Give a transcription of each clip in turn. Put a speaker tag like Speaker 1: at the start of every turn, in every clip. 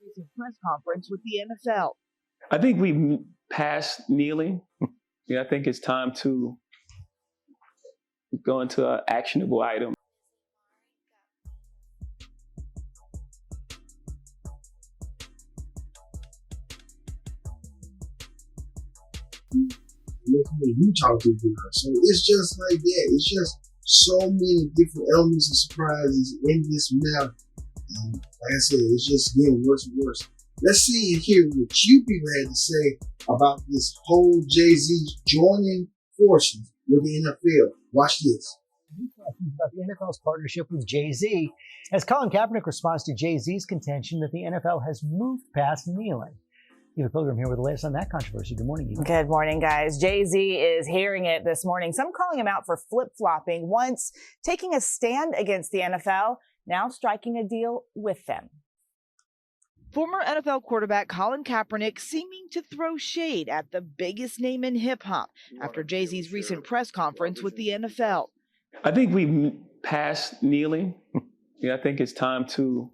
Speaker 1: recent press conference with the NFL.
Speaker 2: I think we passed kneeling. I think it's time to go into an actionable item.
Speaker 3: You talk to them. So it's just like that. It's just so many different elements and surprises in this map. Like I said, it's just getting worse and worse. Let's see and hear what you people had to say about this whole JayZ joining forces with the NFL. Watch this.
Speaker 4: About the NFL's partnership with JayZ, as Colin Kaepernick responds to JayZ's contention that the NFL has moved past kneeling. Eva Pilgrim here with the latest on that controversy. Good morning, Eva.
Speaker 5: Good morning, guys. JayZ is hearing it this morning. Some calling him out for flip-flopping, once taking a stand against the NFL, now striking a deal with them.
Speaker 1: Former NFL quarterback Colin Kaepernick seeming to throw shade at the biggest name in hip-hop after JayZ's recent press conference with the NFL.
Speaker 2: I think we passed kneeling. I think it's time to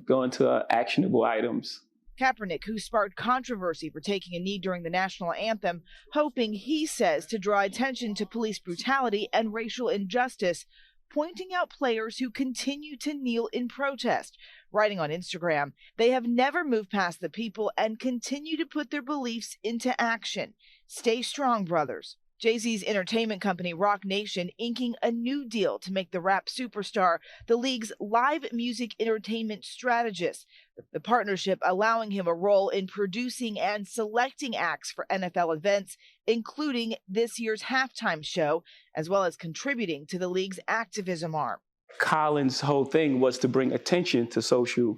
Speaker 2: go into actionable items.
Speaker 1: Kaepernick, who sparked controversy for taking a knee during the national anthem, hoping, he says, to draw attention to police brutality and racial injustice, pointing out players who continue to kneel in protest. Writing on Instagram, they have never moved past the people and continue to put their beliefs into action. Stay strong, brothers. JayZ's entertainment company, Roc Nation, inking a new deal to make the rap superstar the league's live music entertainment strategist. The partnership allowing him a role in producing and selecting acts for NFL events, including this year's halftime show, as well as contributing to the league's activism arm.
Speaker 2: Colin's whole thing was to bring attention to social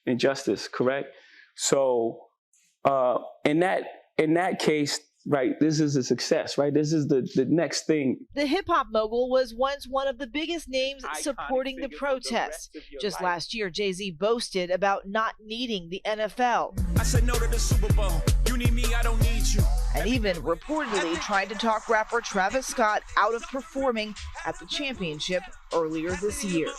Speaker 2: injustice, correct? So in that case, right, this is a success, right? This is the next thing.
Speaker 1: The hip-hop mogul was once one of the biggest names supporting the protests. Just last year, JayZ boasted about not needing the NFL.
Speaker 6: I said no to the Super Bowl. You need me, I don't need you.
Speaker 1: And even reportedly tried to talk rapper Travis Scott out of performing at the championship earlier this year.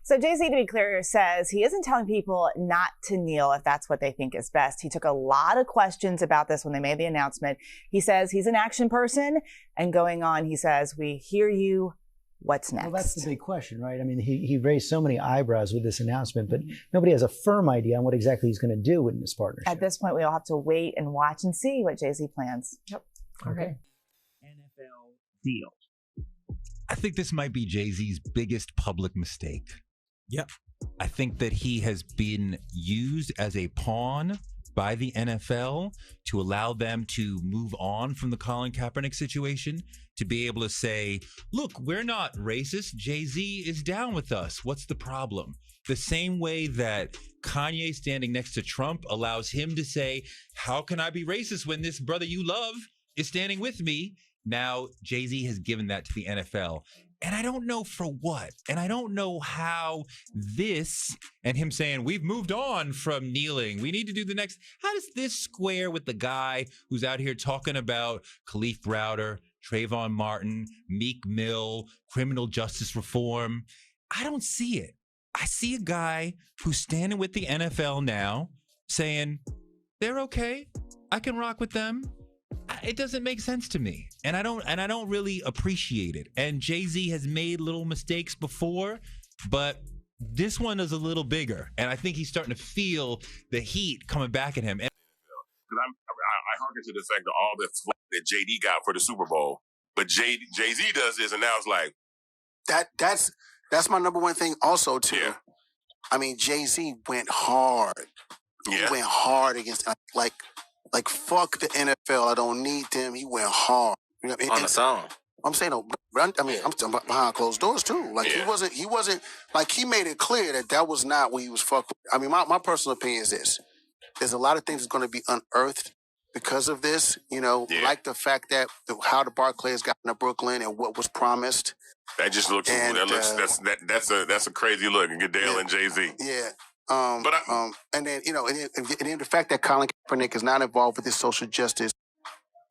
Speaker 5: So JayZ, to be clear, says he isn't telling people not to kneel if that's what they think is best. He took a lot of questions about this when they made the announcement. He says he's an action person, and going on, he says, we hear you. What's next?
Speaker 4: Well, that's the big question, right? I mean, he raised so many eyebrows with this announcement, but nobody has a firm idea on what exactly he's going to do in this partnership.
Speaker 5: At this point, we all have to wait and watch and see what JayZ plans.
Speaker 1: Yep.
Speaker 4: Okay.
Speaker 1: NFL deal.
Speaker 7: I think this might be JayZ's biggest public mistake.
Speaker 6: Yep.
Speaker 7: I think that he has been used as a pawn by the NFL to allow them to move on from the Colin Kaepernick situation, to be able to say, look, we're not racist. JayZ is down with us. What's the problem? The same way that Kanye standing next to Trump allows him to say, how can I be racist when this brother you love is standing with me? Now, JayZ has given that to the NFL. And I don't know for what. And I don't know how this, and him saying, we've moved on from kneeling, we need to do the next. How does this square with the guy who's out here talking about Khalif Browder, Trayvon Martin, Meek Mill, criminal justice reform? I don't see it. I see a guy who's standing with the NFL now saying, they're okay. I can rock with them. It doesn't make sense to me, and I don't really appreciate it. And JayZ has made little mistakes before, but this one is a little bigger, and I think he's starting to feel the heat coming back at him.
Speaker 8: Because I hearken to the fact of all the flack that JD got for the Super Bowl, but JayZ does this, and now it's like
Speaker 9: that's my number one thing. Also, too.
Speaker 8: Yeah.
Speaker 9: I mean, JayZ went hard.
Speaker 8: Yeah.
Speaker 9: He went hard against like fuck the NFL. I don't need them. He went hard. You know what I mean?
Speaker 10: On the song.
Speaker 9: I'm saying, I'm talking behind closed doors too. Like he wasn't like, he made it clear that was not what he was fucking. I mean, my personal opinion is this: there's a lot of things that's going to be unearthed because of this. You know, like the fact that how the Barclays got into Brooklyn and what was promised.
Speaker 8: That just looks. That's a crazy look. And Goodell and JayZ.
Speaker 9: Yeah. And then and then the fact that Colin Kaepernick is not involved with this social justice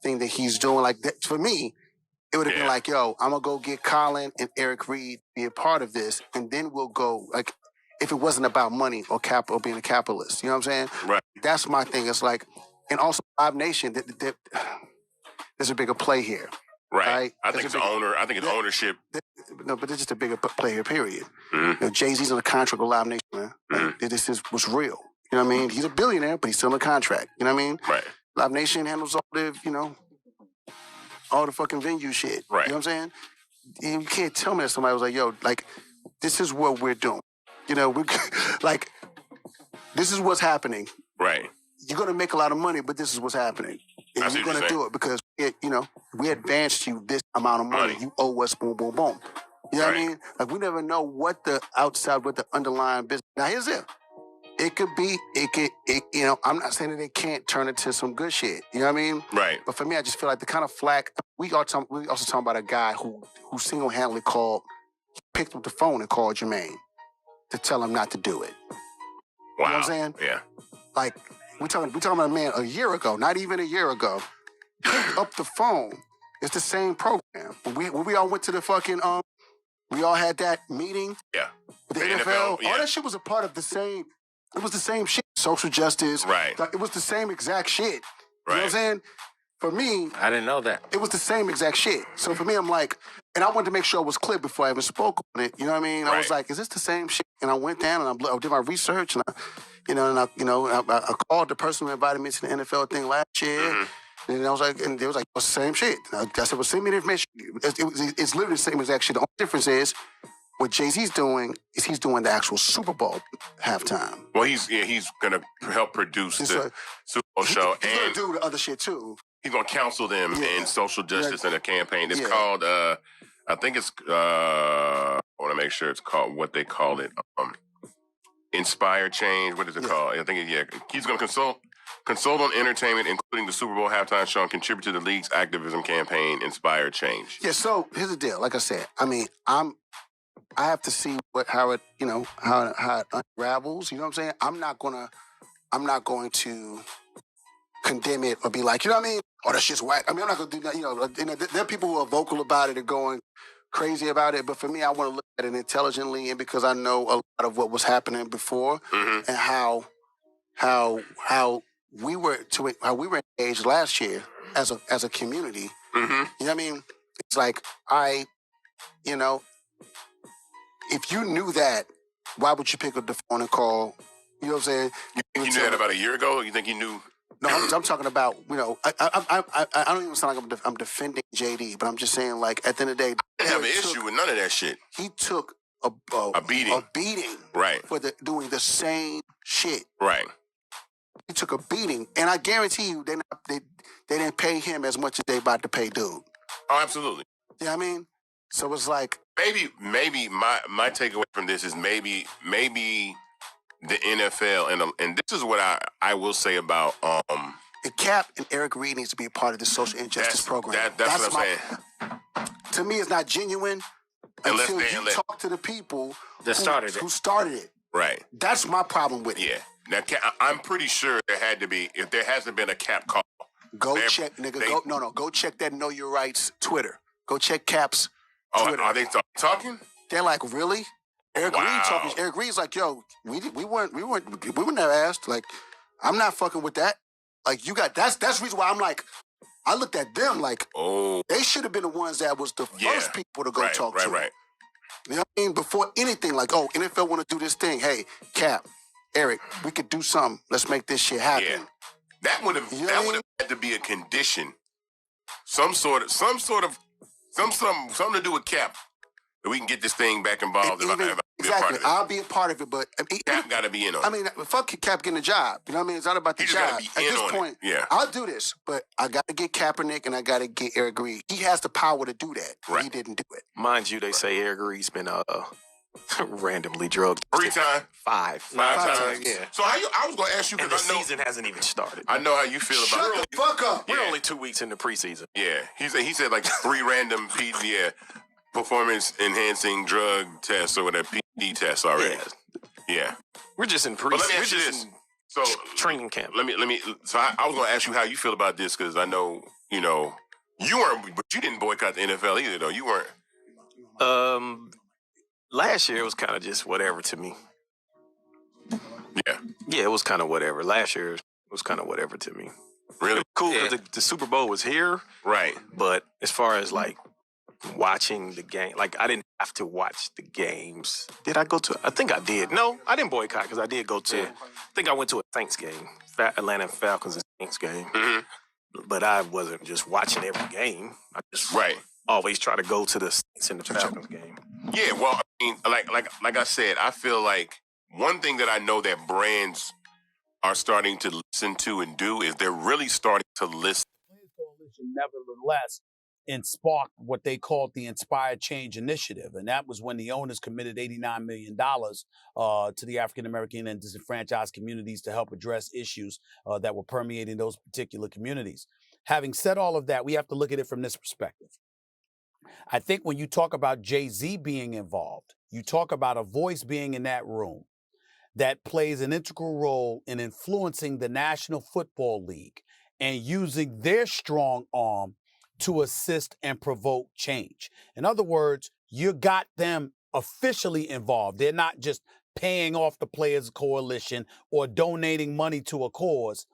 Speaker 9: thing that he's doing, like that, for me, It would have been like, yo, I'm going to go get Colin and Eric Reed, be a part of this, and then we'll go, like, if it wasn't about money or being a capitalist. You know what I'm saying?
Speaker 8: Right.
Speaker 9: That's my thing. It's like, and also Live Nation, there's a bigger play here.
Speaker 8: Right. I think it's ownership.
Speaker 9: No, but it's just a bigger play here, period.
Speaker 8: Mm-hmm.
Speaker 9: You know, JayZ's on a contract with Live Nation, man. Like, this was real. You know what I mean? He's a billionaire, but he's still on a contract. You know what I mean?
Speaker 8: Right.
Speaker 9: Live Nation handles all the, all the fucking venue shit.
Speaker 8: Right.
Speaker 9: You know what I'm saying? And you can't tell me that somebody was like, yo, like, this is what we're doing. We like, this is what's happening.
Speaker 8: Right.
Speaker 9: You're going to make a lot of money, but this is what's happening. And you're going to do it because, we advanced you this amount of money. You owe us boom, boom, boom. You know what I mean? Like, we never know what the underlying business. Now, here's it. I'm not saying that they can't turn into some good shit. You know what I mean?
Speaker 8: Right.
Speaker 9: But for me, I just feel like the kind of flack, we also talking about a guy who single-handedly picked up the phone and called Jermaine to tell him not to do it.
Speaker 8: Wow.
Speaker 9: You know what I'm saying?
Speaker 8: Yeah.
Speaker 9: Like, we talking about a man a year ago, not even a year ago, picked up the phone. It's the same program. When we all went to the fucking, we all had that meeting.
Speaker 8: Yeah.
Speaker 9: With the NFL. All that shit was a part of the same, it was the same shit. Social justice.
Speaker 8: Right.
Speaker 9: Like, it was the same exact shit.
Speaker 8: Right.
Speaker 9: You know what I'm saying? For me,
Speaker 10: I didn't know that.
Speaker 9: It was the same exact shit. So for me, I'm like, and I wanted to make sure it was clear before I even spoke on it. You know what I mean? I was like, is this the same shit? And I went down and I did my research and I called the person who invited me to the NFL thing last year. Mm-hmm. And I was like, and they was like, it's the same shit. I said, well, send me the information. It's literally the same exact shit. The only difference is what JayZ's doing is he's doing the actual Super Bowl halftime.
Speaker 8: Well, he's going to help produce the Super Bowl show.
Speaker 9: He's going to do the other shit too.
Speaker 8: He's going to counsel them in social justice and a campaign. It's called, I think it's, I want to make sure it's called what they call it. Inspire Change. What is it called? I think, he's going to consult on entertainment, including the Super Bowl halftime show, and contribute to the league's activism campaign, Inspire Change.
Speaker 9: Yeah, so here's the deal. Like I said, I mean, I have to see how it unravels. You know what I'm saying? I'm not going to condemn it or be like, you know what I mean? Oh, that shit's whack. I mean, I'm not going to do that. There are people who are vocal about it and going crazy about it. But for me, I want to look at it intelligently, and because I know a lot of what was happening before and how we were engaged last year as a community. You know what I mean? It's like if you knew that, why would you pick up the phone and call? You know what I'm saying?
Speaker 8: You knew that about a year ago? You think you knew?
Speaker 9: No, I'm talking about, I don't even sound like I'm defending JD, but I'm just saying, like, at the end of the day,
Speaker 8: I have an issue with none of that shit.
Speaker 9: He took a
Speaker 8: beating. Right.
Speaker 9: For doing the same shit.
Speaker 8: Right.
Speaker 9: He took a beating, and I guarantee you they didn't pay him as much as they about to pay dude.
Speaker 8: Oh, absolutely.
Speaker 9: You know what I mean? So it's like,
Speaker 8: maybe my takeaway from this is maybe the NFL and this is what I will say about
Speaker 9: the Cap and Eric Reed needs to be a part of the social injustice program.
Speaker 8: That's what I'm saying.
Speaker 9: To me, it's not genuine until you talk to the people who started it.
Speaker 8: Right.
Speaker 9: That's my problem with it.
Speaker 8: Yeah. Now, I'm pretty sure there had to be, if there hasn't been a Cap call.
Speaker 9: Go check that Know Your Rights Twitter. Go check Cap's Twitter.
Speaker 8: Are they talking?
Speaker 9: They're like, really? Eric Reed talking. Eric Reed's like, yo, we were never asked. Like, I'm not fucking with that. Like, you got that's the reason why I'm like, I looked at them like, they should have been the ones that was the first people to go talk to.
Speaker 8: Right.
Speaker 9: You know what I mean? Before anything, like, NFL want to do this thing. Hey, Cap, Eric, we could do something. Let's make this shit happen.
Speaker 8: Yeah. That would have had to be a condition. Something to do with Cap. That we can get this thing back involved.
Speaker 9: Exactly. I'll be a part of it, but
Speaker 8: Cap got to be in on it.
Speaker 9: I mean, fuck Cap getting a job. You know what I mean? It's not about the job. At this point, I'll do this, but I got to get Kaepernick and I got to get Eric Reed. He has the power to do that. Right. He didn't do it.
Speaker 10: Mind you, they say Eric Reed's been randomly drugged.
Speaker 8: 3 times?
Speaker 10: 5
Speaker 8: times.
Speaker 10: Yeah.
Speaker 8: So I was going to ask you,
Speaker 10: because the season hasn't even started.
Speaker 8: I know how you feel about it.
Speaker 9: Shut the fuck up.
Speaker 10: We're only 2 weeks in the preseason.
Speaker 8: Yeah. He said like 3 random performance-enhancing drug tests or whatever, PD tests already. Yeah.
Speaker 10: We're just in preseason.
Speaker 8: Let me ask you this. So
Speaker 10: training camp.
Speaker 8: So I was going to ask you how you feel about this because I know, You weren't, but you didn't boycott the NFL either, though. You weren't.
Speaker 10: Last year it was kind of just whatever to me.
Speaker 8: Yeah.
Speaker 10: Yeah, it was kind of whatever. Last year it was kind of whatever to me.
Speaker 8: Really?
Speaker 10: Cool, because the Super Bowl was here.
Speaker 8: Right.
Speaker 10: But as far as like watching the game, like I didn't have to watch the games. Did I go to? I think I did. No, I didn't boycott because I did go to. I think I went to a Saints game, Atlanta Falcons and Saints game.
Speaker 8: Mm-hmm.
Speaker 10: But I wasn't just watching every game. I just always try to go to the Saints and the Falcons game.
Speaker 8: Yeah, well, I mean, like I said, I feel like one thing that I know that brands are starting to listen to and do is they're really starting to listen.
Speaker 11: Coalition, nevertheless, sparked what they called the Inspired Change Initiative. And that was when the owners committed $89 million to the African-American and disenfranchised communities to help address issues that were permeating those particular communities. Having said all of that, we have to look at it from this perspective. I think when you talk about JayZ being involved, you talk about a voice being in that room that plays an integral role in influencing the National Football League and using their strong arm to assist and provoke change. In other words, you got them officially involved. They're not just paying off the Players Coalition or donating money to a cause.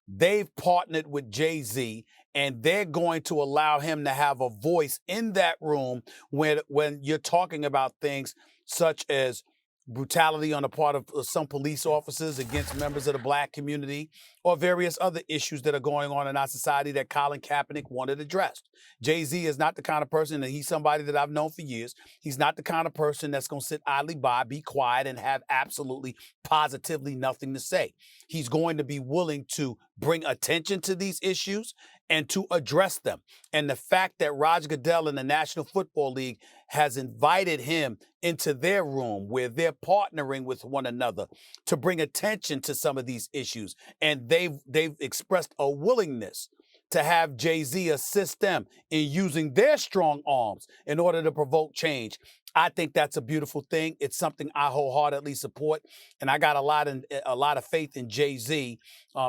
Speaker 11: They've partnered with JayZ, and they're going to allow him to have a voice in that room when you're talking about things such as brutality on the part of some police officers against members of the black community, or various other issues that are going on in our society that Colin Kaepernick wanted addressed. JayZ is not the kind of person, and he's somebody that I've known for years. He's not the kind of person that's going to sit idly by, be quiet, and have absolutely, positively nothing to say. He's going to be willing to bring attention to these issues and to address them. And the fact that Roger Goodell and the National Football League has invited him into their room where they're partnering with one another to bring attention to some of these issues. And they've expressed a willingness to have JayZ assist them in using their strong arms in order to provoke change. I think that's a beautiful thing. It's something I wholeheartedly support, and I got a lot of faith in JayZ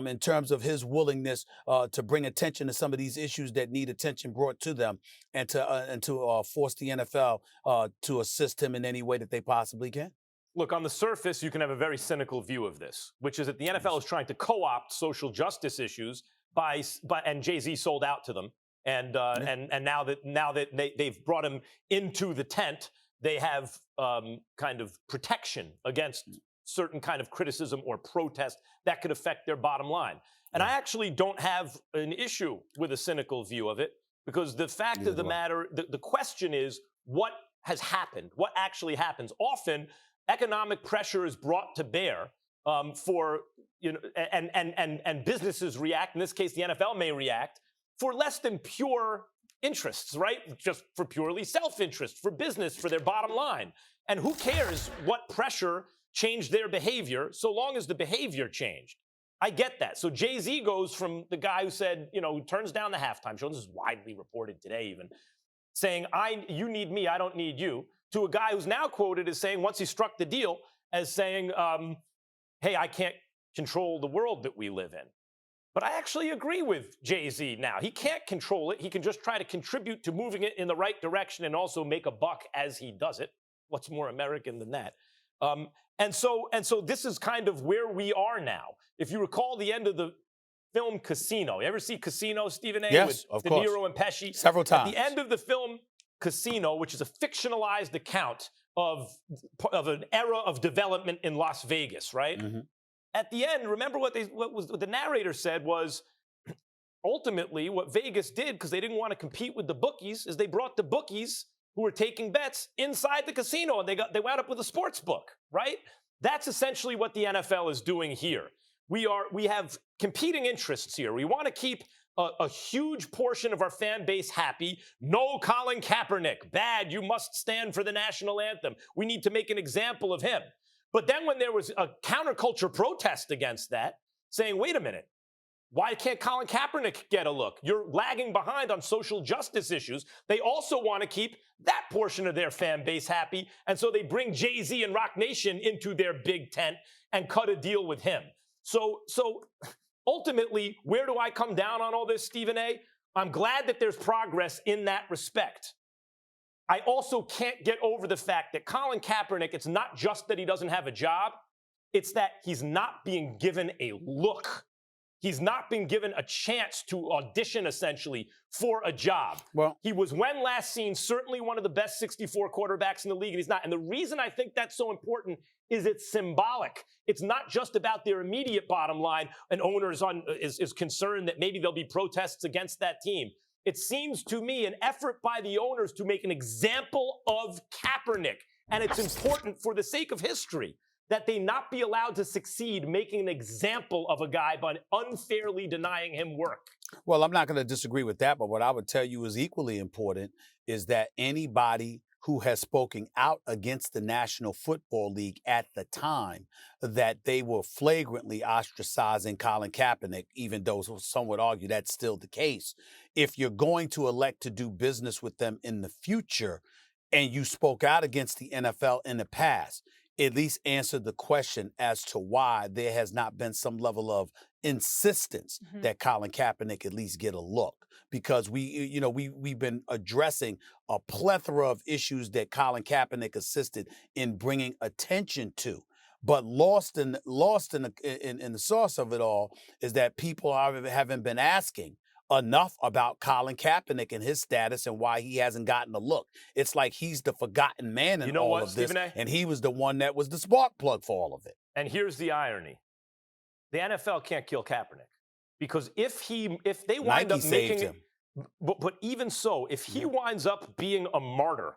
Speaker 11: in terms of his willingness to bring attention to some of these issues that need attention brought to them, and to force the NFL to assist him in any way that they possibly can.
Speaker 12: Look, on the surface, you can have a very cynical view of this, which is that the NFL is trying to co-opt social justice issues and JayZ sold out to them, and now that they've brought him into the tent, they have kind of protection against certain kind of criticism or protest that could affect their bottom line. And I actually don't have an issue with a cynical view of it, because the fact of the matter, the question is, what has happened? What actually happens? Often, economic pressure is brought to bear for, and businesses react. In this case, the NFL may react for less than pure interests, right? Just for purely self-interest, for business, for their bottom line. And who cares what pressure changed their behavior, so long as the behavior changed? I get that. So JayZ goes from the guy who said, who turns down the halftime show, this is widely reported today even, saying, you need me, I don't need you, to a guy who's now quoted as saying, once he struck the deal, as saying, hey, I can't control the world that we live in. But I actually agree with JayZ now. He can't control it. He can just try to contribute to moving it in the right direction and also make a buck as he does it. What's more American than that? And so this is kind of where we are now. If you recall the end of the film Casino, you ever see Casino, Stephen A?
Speaker 11: Yes,
Speaker 12: with
Speaker 11: of course.
Speaker 12: De Niro and Pesci?
Speaker 11: Several times.
Speaker 12: At the end of the film Casino, which is a fictionalized account of an era of development in Las Vegas, right?
Speaker 11: Mm-hmm.
Speaker 12: At the end, remember what the narrator said was, ultimately what Vegas did, because they didn't want to compete with the bookies, is they brought the bookies who were taking bets inside the casino, and they wound up with a sports book, right? That's essentially what the NFL is doing here. We have competing interests here. We want to keep a huge portion of our fan base happy. No Colin Kaepernick, bad, you must stand for the national anthem. We need to make an example of him. But then when there was a counterculture protest against that, saying, wait a minute, why can't Colin Kaepernick get a look? You're lagging behind on social justice issues. They also want to keep that portion of their fan base happy. And so they bring JayZ and Rock Nation into their big tent and cut a deal with him. So ultimately, where do I come down on all this, Stephen A? I'm glad that there's progress in that respect. I also can't get over the fact that Colin Kaepernick, it's not just that he doesn't have a job, it's that he's not being given a look. He's not been given a chance to audition, essentially, for a job.
Speaker 11: Well,
Speaker 12: he was, when last seen, certainly one of the best 64 quarterbacks in the league, and he's not. And the reason I think that's so important is it's symbolic. It's not just about their immediate bottom line. An owner is concerned that maybe there'll be protests against that team. It seems to me an effort by the owners to make an example of Kaepernick, and it's important for the sake of history that they not be allowed to succeed making an example of a guy by unfairly denying him work.
Speaker 11: Well, I'm not going to disagree with that, but what I would tell you is equally important is that anybody who has spoken out against the National Football League at the time that they were flagrantly ostracizing Colin Kaepernick, even though some would argue that's still the case, if you're going to elect to do business with them in the future and you spoke out against the NFL in the past, at least answer the question as to why there has not been some level of insistence that Colin Kaepernick at least get a look. Because we've been addressing a plethora of issues that Colin Kaepernick assisted in bringing attention to. But lost in the source of it all is that people haven't been asking enough about Colin Kaepernick and his status and why he hasn't gotten a look. It's like he's the forgotten man in all of this, and he was the one that was the spark plug for all of it.
Speaker 12: And here's the irony. The NFL can't kill Kaepernick because if they wind
Speaker 11: Nike
Speaker 12: up making
Speaker 11: saved him.
Speaker 12: But even so, if he winds up being a martyr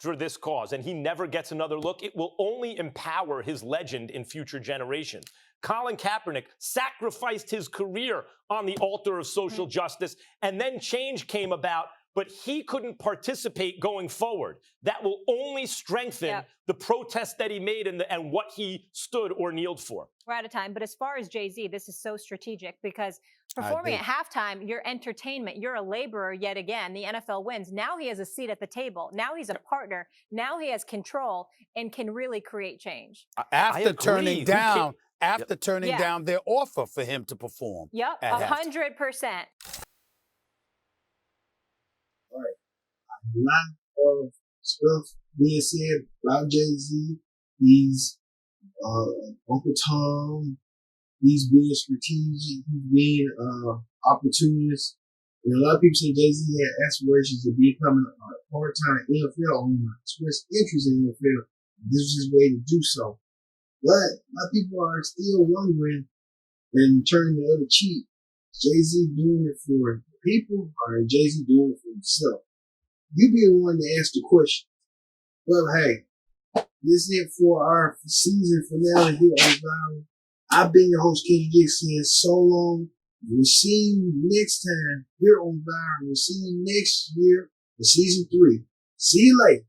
Speaker 12: for this cause and he never gets another look, it will only empower his legend in future generations. Colin Kaepernick sacrificed his career on the altar of social justice, and then change came about, but he couldn't participate going forward. That will only strengthen the protest that he made and what he stood or kneeled for.
Speaker 13: We're out of time, but as far as JayZ, this is so strategic because performing at halftime, you're entertainment, you're a laborer yet again. The NFL wins. Now he has a seat at the table. Now he's a partner. Now he has control and can really create change.
Speaker 11: After turning down their offer for him to perform.
Speaker 13: Yep, 100%.
Speaker 3: All right. A lot of stuff being said about JayZ. He's Uncle Tom. He's being strategic. He's being opportunist. And a lot of people say JayZ had aspirations of becoming a part-time NFL owner, expressed interest in the NFL. This was his way to do so. But a lot of people are still wondering and turning the other cheek. Is JayZ doing it for people or is JayZ doing it for himself? You be the one to ask the question. Well, hey, this is it for our season finale here on Viral. I've been your host, Kendrick Dixon, so long. We'll see you next time here on Viral. We'll see you next year for season 3. See you later.